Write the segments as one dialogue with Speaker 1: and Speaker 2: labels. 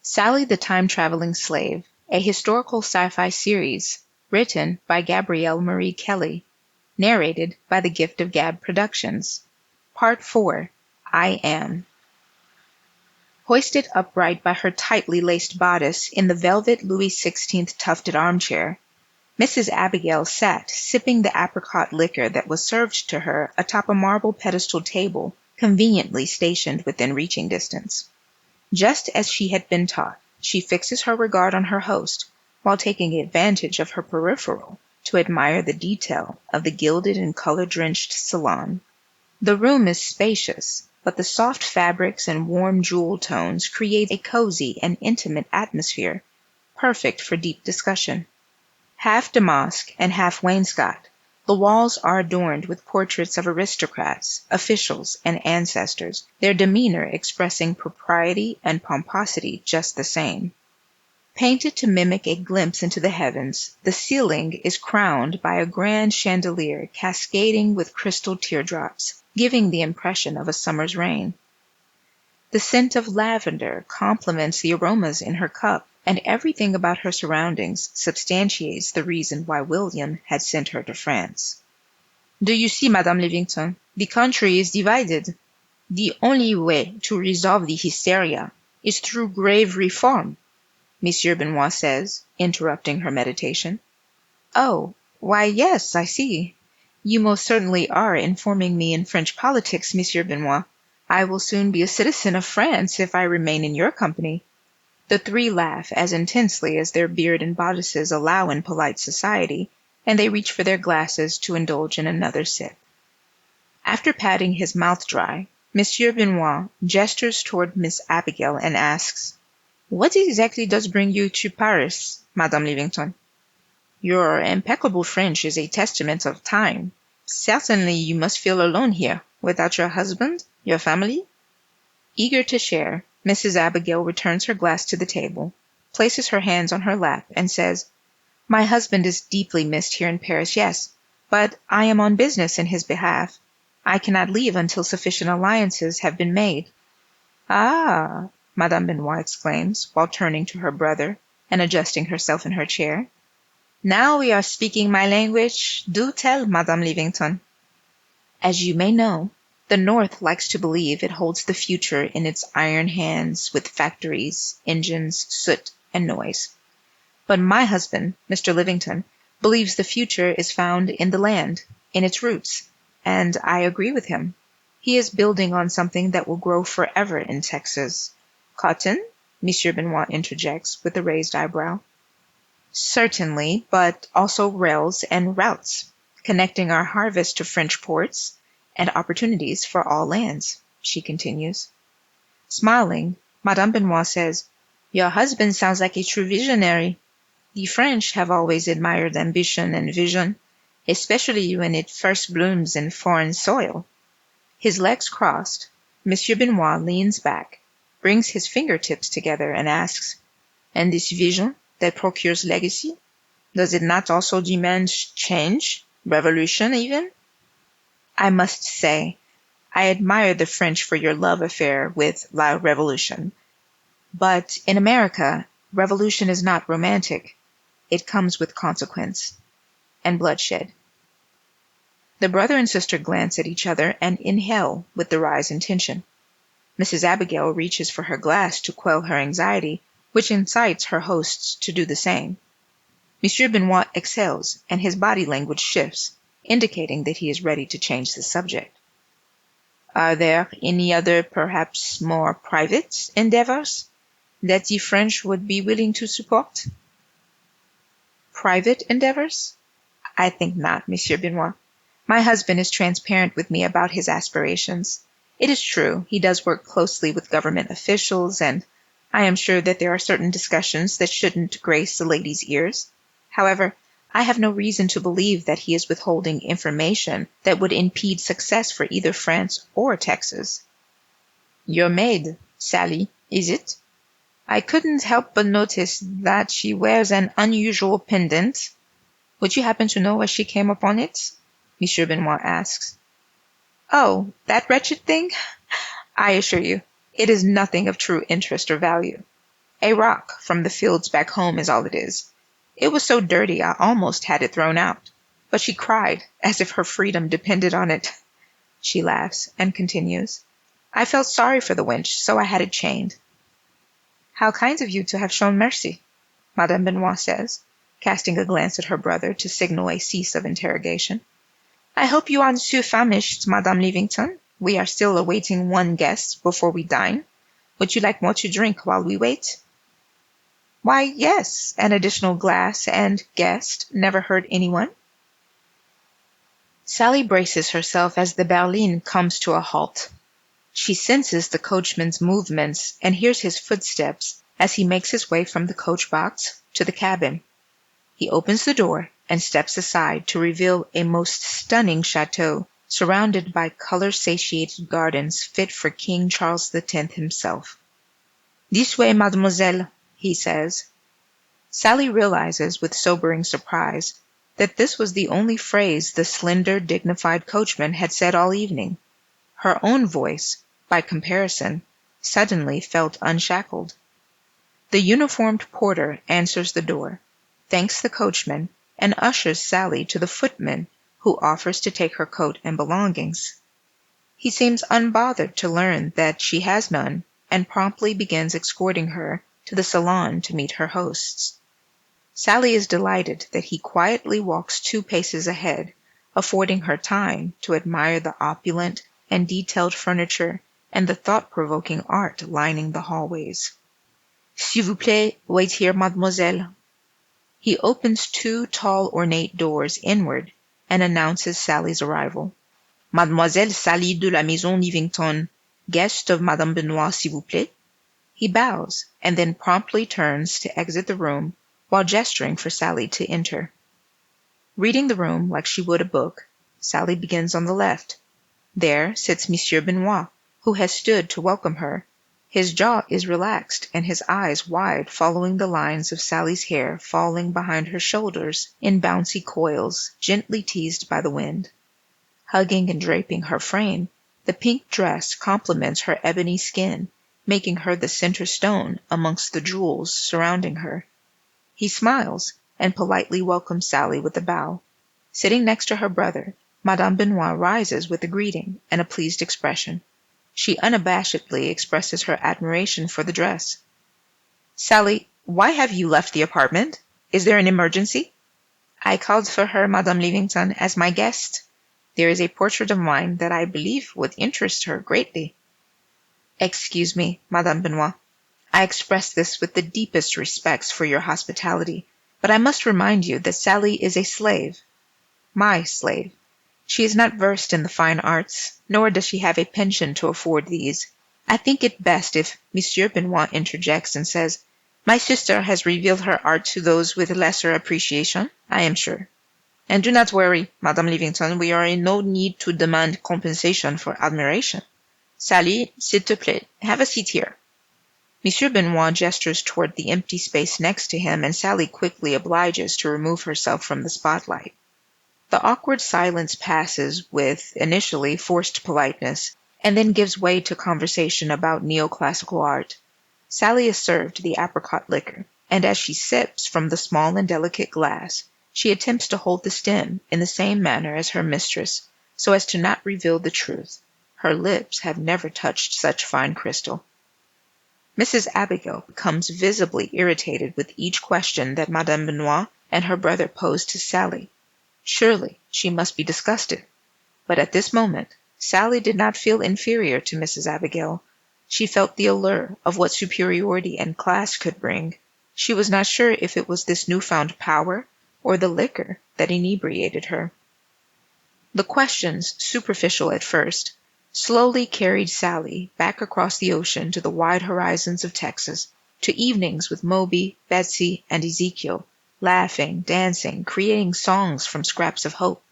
Speaker 1: Sally the Time-Traveling Slave, a historical sci-fi series written by Gabrielle Marie Kelly, narrated by the Gift of Gab Productions. Part 4, I Am. Hoisted upright by her tightly laced bodice in the velvet Louis XVI tufted armchair, Mrs. Abigail sat sipping the apricot liquor that was served to her atop a marble pedestal table conveniently stationed within reaching distance. Just as she had been taught, she fixes her regard on her host while taking advantage of her peripheral to admire the detail of the gilded and color-drenched salon. The room is spacious, but the soft fabrics and warm jewel tones create a cozy and intimate atmosphere, perfect for deep discussion. Half damask and half wainscot, the walls are adorned with portraits of aristocrats, officials, and ancestors, their demeanor expressing propriety and pomposity just the same. Painted to mimic a glimpse into the heavens, the ceiling is crowned by a grand chandelier cascading with crystal teardrops, giving the impression of a summer's rain. The scent of lavender complements the aromas in her cup, and everything about her surroundings substantiates the reason why William had sent her to France. "Do you see, Madame Livingstone, the country is divided. The only way to resolve the hysteria is through grave reform," Monsieur Benoist says, interrupting her meditation. "Oh, why yes, I see. You most certainly are informing me in French politics, Monsieur Benoist. I will soon be a citizen of France if I remain in your company." The three laugh as intensely as their beard and bodices allow in polite society, and they reach for their glasses to indulge in another sip. After patting his mouth dry, Monsieur Benoist gestures toward Miss Abigail and asks, "What exactly does bring you to Paris, Madame Livingstone? Your impeccable French is a testament of time. Certainly you must feel alone here, without your husband, your family?" Eager to share, Mrs. Abigail returns her glass to the table, places her hands on her lap, and says, "My husband is deeply missed here in Paris, yes, but I am on business in his behalf. I cannot leave until sufficient alliances have been made." "Ah!" Madame Benoist exclaims, while turning to her brother and adjusting herself in her chair. "Now we are speaking my language. Do tell, Madame Livingstone." As you may know, the North likes to believe it holds the future in its iron hands with factories, engines, soot, and noise. But my husband, Mr. Livingstone, believes the future is found in the land, in its roots, and I agree with him. He is building on something that will grow forever in Texas. "Cotton?" Monsieur Benoist interjects with a raised eyebrow. "Certainly, but also rails and routes, connecting our harvest to French ports, and opportunities for all lands," she continues. Smiling, Madame Benoist says, "Your husband sounds like a true visionary. The French have always admired ambition and vision, especially when it first blooms in foreign soil." His legs crossed, Monsieur Benoist leans back, brings his fingertips together, and asks, "And this vision that procures legacy, does it not also demand change, revolution even?" "I must say, I admire the French for your love affair with La Revolution. But in America, revolution is not romantic. It comes with consequence and bloodshed." The brother and sister glance at each other and inhale with the rise in tension. Mrs. Abigail reaches for her glass to quell her anxiety, which incites her hosts to do the same. Monsieur Benoist exhales, and his body language shifts, indicating that he is ready to change the subject. "Are there any other, perhaps more private, endeavors that the French would be willing to support?" "Private endeavors? I think not, Monsieur Benoist. My husband is transparent with me about his aspirations. It is true, he does work closely with government officials, and I am sure that there are certain discussions that shouldn't grace a lady's ears. However, I have no reason to believe that he is withholding information that would impede success for either France or Texas." "Your maid, Sally, is it? I couldn't help but notice that she wears an unusual pendant. Would you happen to know where she came upon it?" Monsieur Benoist asks. "Oh, that wretched thing? I assure you, it is nothing of true interest or value. A rock from the fields back home is all it is. It was so dirty I almost had it thrown out. But she cried as if her freedom depended on it. She laughs and continues. I felt sorry for the wench, so I had it chained. How kind of you to have shown mercy, Madame Benoist says, casting a glance at her brother to signal a cease of interrogation. I hope you aren't too famished, Madame Leavington. We are still awaiting one guest before we dine. Would you like more to drink while we wait? Why, yes, an additional glass and guest never hurt anyone. Sally braces herself as the berline comes to a halt. She senses the coachman's movements and hears his footsteps as he makes his way from the coach box to the cabin. He opens the door and steps aside to reveal a most stunning chateau surrounded by color-satiated gardens fit for King Charles X himself. This way, mademoiselle, he says. Sally realizes with sobering surprise that this was the only phrase the slender, dignified coachman had said all evening. Her own voice, by comparison, suddenly felt unshackled. The uniformed porter answers the door, thanks the coachman, and ushers Sally to the footman, who offers to take her coat and belongings. He seems unbothered to learn that she has none, and promptly begins escorting her to the salon to meet her hosts. Sally is delighted that he quietly walks 2 paces ahead, affording her time to admire the opulent and detailed furniture and the thought-provoking art lining the hallways. S'il vous plaît, wait here, mademoiselle. He opens 2 tall ornate doors inward and announces Sally's arrival. Mademoiselle Sally de la Maison Leavington, guest of Madame Benoist, s'il vous plaît. He bows and then promptly turns to exit the room while gesturing for Sally to enter. Reading the room like she would a book, Sally begins on the left. There sits Monsieur Benoist, who has stood to welcome her. His jaw is relaxed and his eyes wide, following the lines of Sally's hair falling behind her shoulders in bouncy coils, gently teased by the wind. Hugging and draping her frame, the pink dress complements her ebony skin, making her the center stone amongst the jewels surrounding her. He smiles and politely welcomes Sally with a bow. Sitting next to her brother, Madame Benoist rises with a greeting and a pleased expression. She unabashedly expresses her admiration for the dress. Sally, why have you left the apartment? Is there an emergency? I called for her, Madame Leavington, as my guest. There is a portrait of mine that I believe would interest her greatly. Excuse me, Madame Benoist. I express this with the deepest respects for your hospitality, but I must remind you that Sally is a slave. My slave. She is not versed in the fine arts, nor does she have a pension to afford these. I think it best if Monsieur Benoist interjects and says, My sister has revealed her art to those with lesser appreciation, I am sure. And do not worry, Madame Leavington, we are in no need to demand compensation for admiration. Sally, s'il te plaît, have a seat here. Monsieur Benoist gestures toward the empty space next to him, and Sally quickly obliges to remove herself from the spotlight. The awkward silence passes with, initially, forced politeness, and then gives way to conversation about neoclassical art. Sally is served the apricot liquor, and as she sips from the small and delicate glass, she attempts to hold the stem in the same manner as her mistress, so as to not reveal the truth. Her lips have never touched such fine crystal. Mrs. Abigail becomes visibly irritated with each question that Madame Benoist and her brother pose to Sally. Surely she must be disgusted. But at this moment, Sally did not feel inferior to Mrs. Abigail. She felt the allure of what superiority and class could bring. She was not sure if it was this newfound power or the liquor that inebriated her. The questions, superficial at first, slowly carried Sally back across the ocean to the wide horizons of Texas, to evenings with Moby, Betsy, and Ezekiel, laughing, dancing, creating songs from scraps of hope.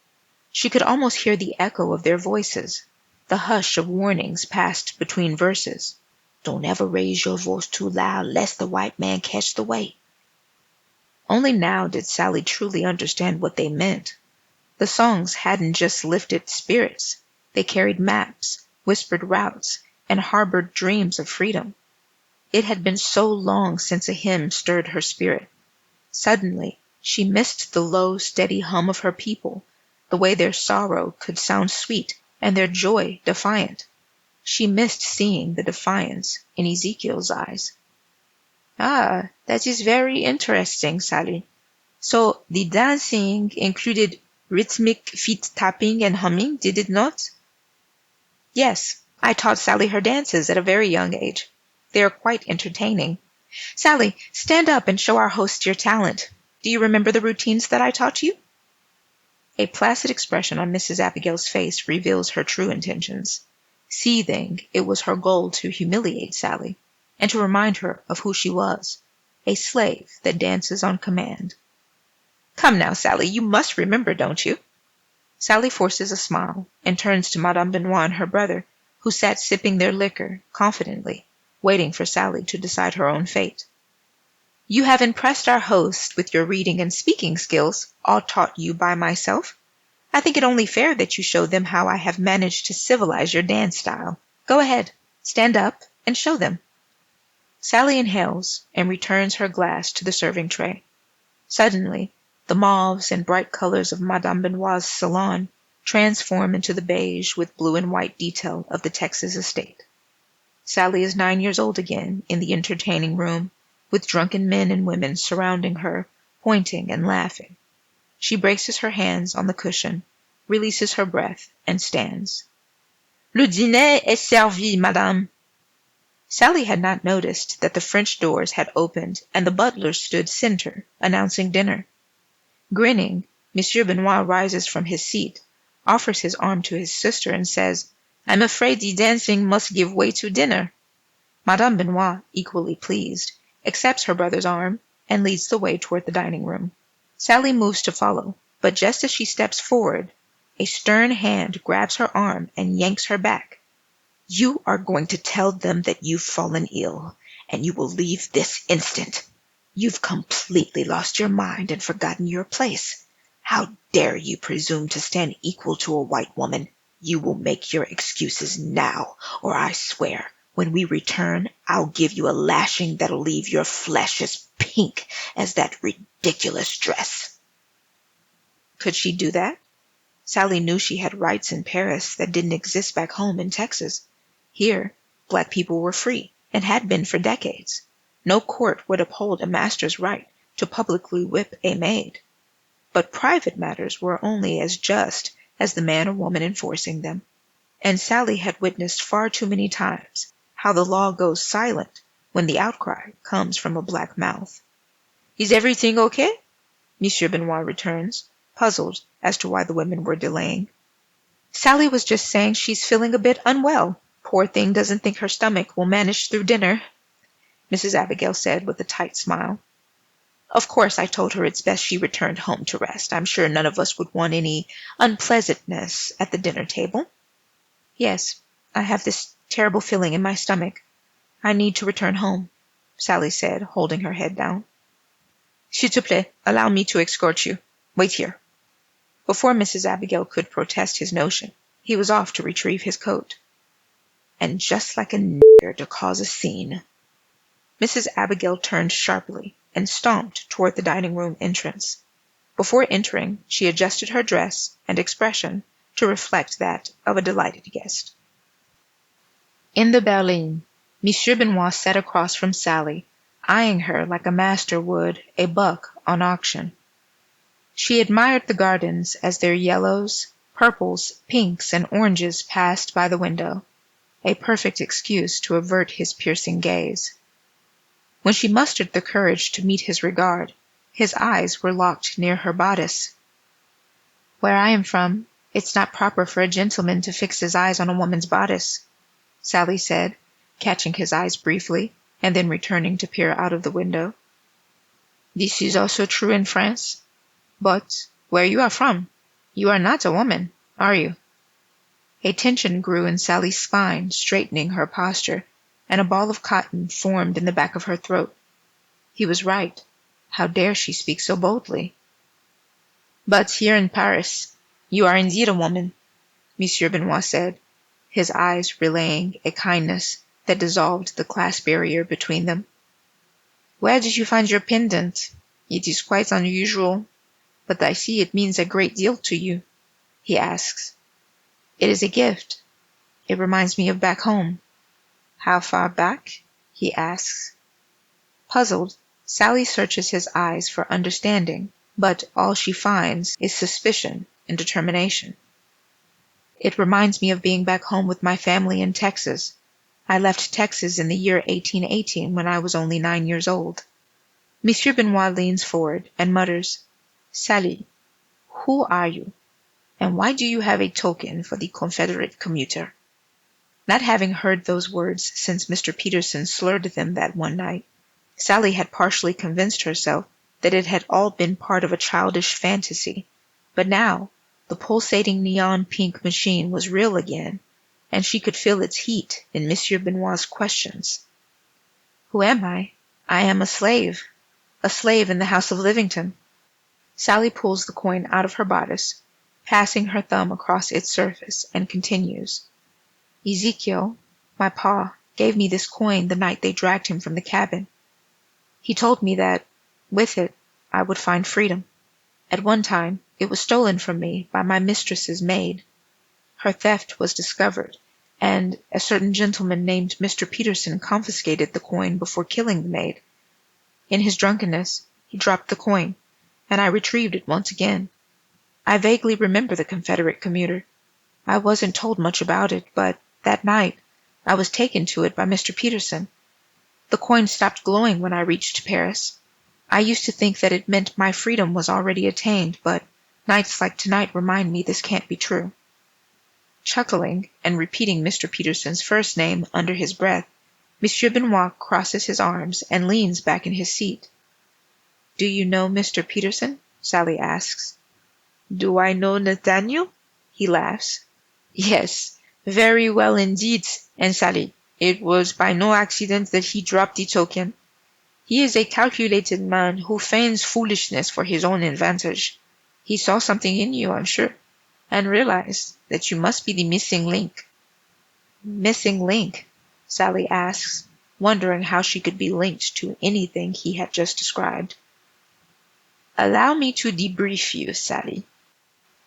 Speaker 1: She could almost hear the echo of their voices, the hush of warnings passed between verses. Don't ever raise your voice too loud, lest the white man catch the way. Only now did Sally truly understand what they meant. The songs hadn't just lifted spirits. They carried maps, whispered routes, and harbored dreams of freedom. It had been so long since a hymn stirred her spirit. Suddenly, she missed the low, steady hum of her people, the way their sorrow could sound sweet and their joy defiant. She missed seeing the defiance in Ezekiel's eyes. Ah, that is very interesting, Sally. So the dancing included rhythmic feet tapping and humming, did it not? Yes, I taught Sally her dances at a very young age. They are quite entertaining. Sally, stand up and show our host your talent. Do you remember the routines that I taught you? A placid expression on Mrs. Abigail's face reveals her true intentions. Seething, it was her goal to humiliate Sally, and to remind her of who she was, a slave that dances on command. Come now, Sally, you must remember, don't you? Sally forces a smile, and turns to Madame Benoist and her brother, who sat sipping their liquor, confidently, waiting for Sally to decide her own fate. You have impressed our host with your reading and speaking skills, all taught you by myself. I think it only fair that you show them how I have managed to civilize your dance style. Go ahead, stand up, and show them. Sally inhales and returns her glass to the serving tray. Suddenly, the mauves and bright colors of Madame Benoist's salon transform into the beige with blue and white detail of the Texas estate. Sally is 9 years old again in the entertaining room, with drunken men and women surrounding her, pointing and laughing. She braces her hands on the cushion, releases her breath, and stands. Le dîner est servi, madame. Sally had not noticed that the French doors had opened and the butler stood center, announcing dinner. Grinning, Monsieur Benoist rises from his seat, offers his arm to his sister, and says, I'm afraid the dancing must give way to dinner. Madame Benoist, equally pleased, accepts her brother's arm and leads the way toward the dining room. Sally moves to follow, but just as she steps forward, a stern hand grabs her arm and yanks her back. You are going to tell them that you've fallen ill, and you will leave this instant. You've completely lost your mind and forgotten your place. How dare you presume to stand equal to a white woman? You will make your excuses now, or I swear, when we return, I'll give you a lashing that'll leave your flesh as pink as that ridiculous dress. Could she do that? Sally knew she had rights in Paris that didn't exist back home in Texas. Here, black people were free, and had been for decades. No court would uphold a master's right to publicly whip a maid. But private matters were only as just as the man or woman enforcing them. And Sally had witnessed far too many times how the law goes silent when the outcry comes from a black mouth. Is everything okay? Monsieur Benoist returns, puzzled as to why the women were delaying. Sally was just saying she's feeling a bit unwell. Poor thing doesn't think her stomach will manage through dinner, Mrs. Abigail said with a tight smile. Of course, I told her it's best she returned home to rest. I'm sure none of us would want any unpleasantness at the dinner table. Yes, I have this terrible feeling in my stomach. I need to return home, Sally said, holding her head down. S'il te plaît, allow me to escort you. Wait here. Before Mrs. Abigail could protest his notion, he was off to retrieve his coat. And just like a nigger to cause a scene. Mrs. Abigail turned sharply and stomped toward the dining room entrance. Before entering, she adjusted her dress and expression to reflect that of a delighted guest. In the berline, Monsieur Benoist sat across from Sally, eyeing her like a master would a buck on auction. She admired the gardens as their yellows, purples, pinks, and oranges passed by the window, a perfect excuse to avert his piercing gaze. When she mustered the courage to meet his regard, his eyes were locked near her bodice. Where I am from, it's not proper for a gentleman to fix his eyes on a woman's bodice, Sally said, catching his eyes briefly, and then returning to peer out of the window. This is also true in France. But where you are from, you are not a woman, are you? A tension grew in Sally's spine, straightening her posture, and a ball of cotton formed in the back of her throat. He was right. How dare she speak so boldly? But here in Paris, you are indeed a woman, Monsieur Benoist said, his eyes relaying a kindness that dissolved the class barrier between them. "Where did you find your pendant? It is quite unusual, but I see it means a great deal to you," he asks. "It is a gift. It reminds me of back home." "How far back?" he asks. Puzzled, Sally searches his eyes for understanding, but all she finds is suspicion and determination. "It reminds me of being back home with my family in Texas. I left Texas in the year 1818 when I was only 9 years old." Monsieur Benoist leans forward and mutters, "Sally, who are you, and why do you have a token for the Confederate commuter?" Not having heard those words since Mr. Peterson slurred them that one night, Sally had partially convinced herself that it had all been part of a childish fantasy, but now the pulsating neon pink machine was real again, and she could feel its heat in Monsieur Benoist's questions. "Who am I? I am a slave in the House of Livington." Sally pulls the coin out of her bodice, passing her thumb across its surface, and continues. "Ezekiel, my pa, gave me this coin the night they dragged him from the cabin. He told me that, with it, I would find freedom. At one time, it was stolen from me by my mistress's maid. Her theft was discovered, and a certain gentleman named Mr. Peterson confiscated the coin before killing the maid. In his drunkenness, he dropped the coin, and I retrieved it once again. I vaguely remember the Confederate commuter. I wasn't told much about it, but that night I was taken to it by Mr. Peterson. The coin stopped glowing when I reached Paris. I used to think that it meant my freedom was already attained, but nights like tonight remind me this can't be true." Chuckling and repeating Mr. Peterson's first name under his breath, Monsieur Benoist crosses his arms and leans back in his seat. "Do you know Mr. Peterson?" Sally asks. "Do I know Nathaniel?" He laughs. "Yes, very well indeed, and Sally, it was by no accident that he dropped the token. He is a calculated man who feigns foolishness for his own advantage. He saw something in you, I'm sure, and realized that you must be the missing link." "Missing link?" Sally asks, wondering how she could be linked to anything he had just described. "Allow me to debrief you, Sally.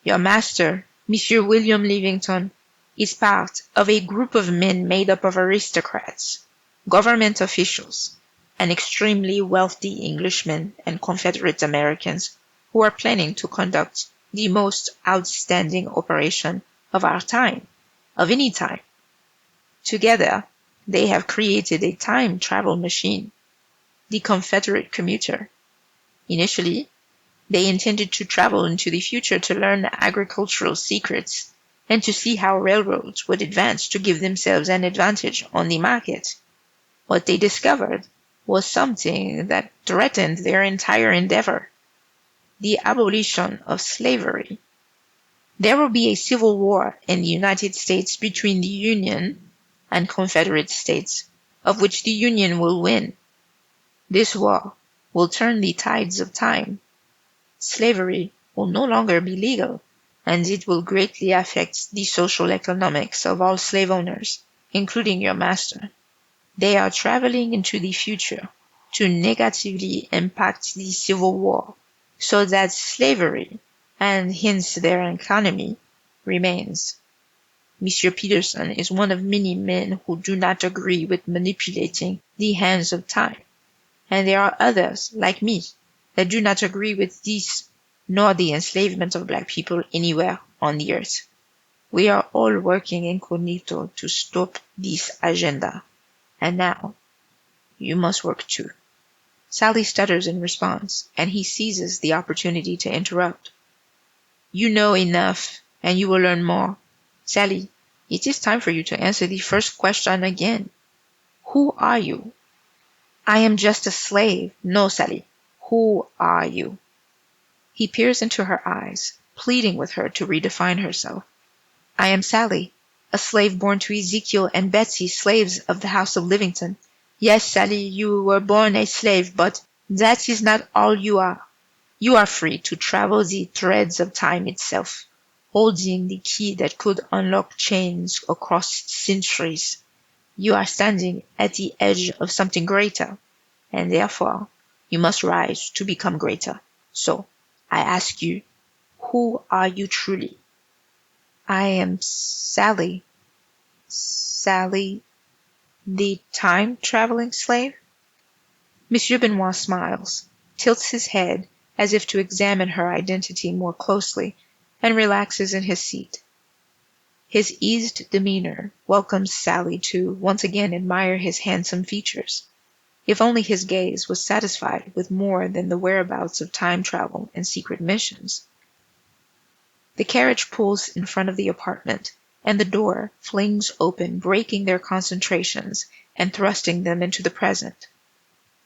Speaker 1: Your master, Monsieur William Livington, is part of a group of men made up of aristocrats, government officials, and extremely wealthy Englishmen and Confederate Americans who are planning to conduct the most outstanding operation of our time, of any time. Together, they have created a time travel machine, the Confederate commuter. Initially, they intended to travel into the future to learn agricultural secrets and to see how railroads would advance to give themselves an advantage on the market. What they discovered was something that threatened their entire endeavor: the abolition of slavery. There will be a civil war in the United States between the Union and Confederate States, of which the Union will win. This war will turn the tides of time. Slavery will no longer be legal, and it will greatly affect the social economics of all slave owners, including your master. They are traveling into the future to negatively impact the Civil War so that slavery, and hence their economy, remains. Monsieur Peterson is one of many men who do not agree with manipulating the hands of time, and there are others, like me, that do not agree with this nor the enslavement of black people anywhere on the earth. We are all working incognito to stop this agenda. And now, you must work too." Sally stutters in response, and he seizes the opportunity to interrupt. "You know enough, and you will learn more. Sally, it is time for you to answer the first question again. Who are you?" "I am just a slave." "No, Sally. Who are you?" He peers into her eyes, pleading with her to redefine herself. "I am Sally, a slave born to Ezekiel and Betsy, slaves of the House of Livington." "Yes, Sally, you were born a slave, but that is not all you are. You are free to travel the threads of time itself, holding the key that could unlock chains across centuries. You are standing at the edge of something greater, and therefore you must rise to become greater. So, I ask you, who are you truly? I am Sally. Sally, the time-traveling slave? Monsieur Benoist smiles, tilts his head as if to examine her identity more closely, and relaxes in his seat. His eased demeanor welcomes Sally to once again admire his handsome features. If only his gaze was satisfied with more than the whereabouts of time travel and secret missions. The carriage pulls in front of the apartment, and the door flings open, breaking their concentrations and thrusting them into the present.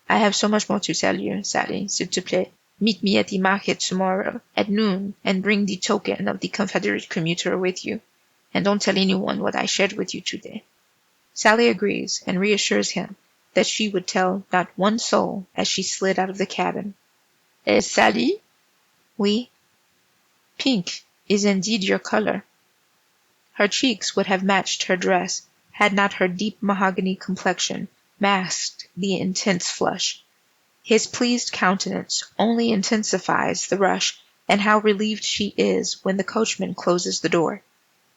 Speaker 1: I have so much more to tell you, Sally, s'il te plaît. Meet me at the market tomorrow at noon and bring the token of the Confederate commuter with you. And don't tell anyone what I shared with you today. Sally agrees and reassures him that she would tell not one soul as she slid out of the cabin. Sally? Oui? Pink is indeed your color. Her cheeks would have matched her dress had not her deep mahogany complexion masked the intense flush. His pleased countenance only intensifies the rush, and how relieved she is when the coachman closes the door.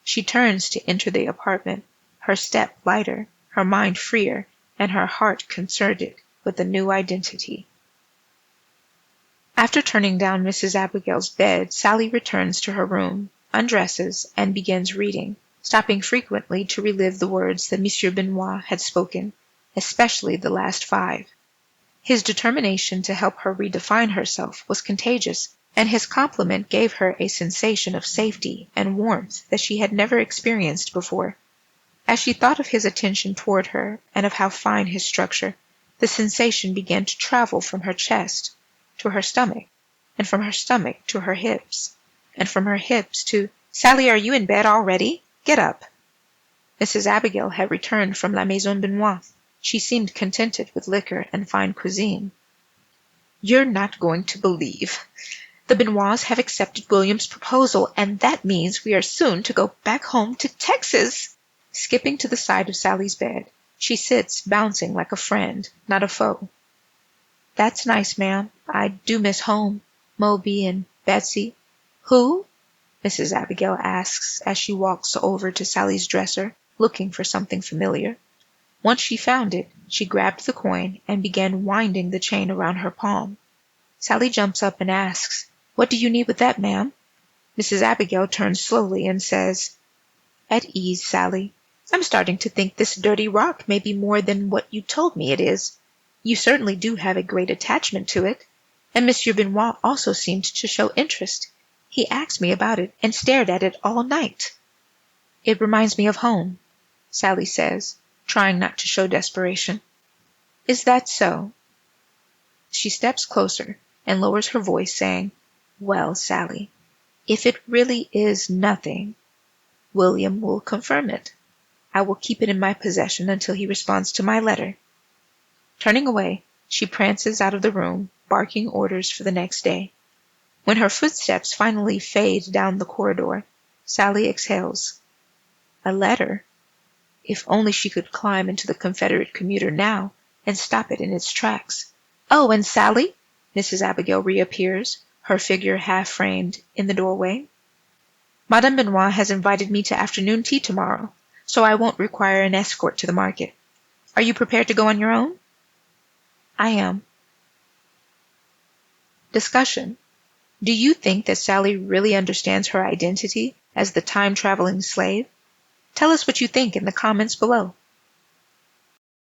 Speaker 1: She turns to enter the apartment, her step lighter, her mind freer, and her heart concerted with a new identity. After turning down Mrs. Abigail's bed, Sally returns to her room, undresses, and begins reading, stopping frequently to relive the words that Monsieur Benoist had spoken, especially the last 5. His determination to help her redefine herself was contagious, and his compliment gave her a sensation of safety and warmth that she had never experienced before. As she thought of his attention toward her and of how fine his structure, the sensation began to travel from her chest to her stomach, and from her stomach to her hips, and from her hips to, "Sally, are you in bed already? Get up." Mrs. Abigail had returned from La Maison Benoist. She seemed contented with liquor and fine cuisine. "You're not going to believe. The Benoists have accepted William's proposal, and that means we are soon to go back home to Texas." Skipping to the side of Sally's bed, she sits bouncing like a friend, not a foe. "That's nice, ma'am. I do miss home. Moby and Betsy." "Who?" Mrs. Abigail asks as she walks over to Sally's dresser, looking for something familiar. Once she found it, she grabbed the coin and began winding the chain around her palm. Sally jumps up and asks, "What do you need with that, ma'am?" Mrs. Abigail turns slowly and says, "At ease, Sally. I'm starting to think this dirty rock may be more than what you told me it is. You certainly do have a great attachment to it. And Monsieur Benoist also seemed to show interest. He asked me about it and stared at it all night." "It reminds me of home," Sally says, trying not to show desperation. "Is that so?" She steps closer and lowers her voice, saying, "Well, Sally, if it really is nothing, William will confirm it. I will keep it in my possession until he responds to my letter." Turning away, she prances out of the room, barking orders for the next day. When her footsteps finally fade down the corridor, Sally exhales. A letter? If only she could climb into the Confederate commuter now and stop it in its tracks. "Oh, and Sally?" Mrs. Abigail reappears, her figure half-framed in the doorway. "Madame Benoist has invited me to afternoon tea tomorrow, so I won't require an escort to the market. Are you prepared to go on your own?" "I am." Discussion. Do you think that Sally really understands her identity as the time-traveling slave? Tell us what you think in the comments below.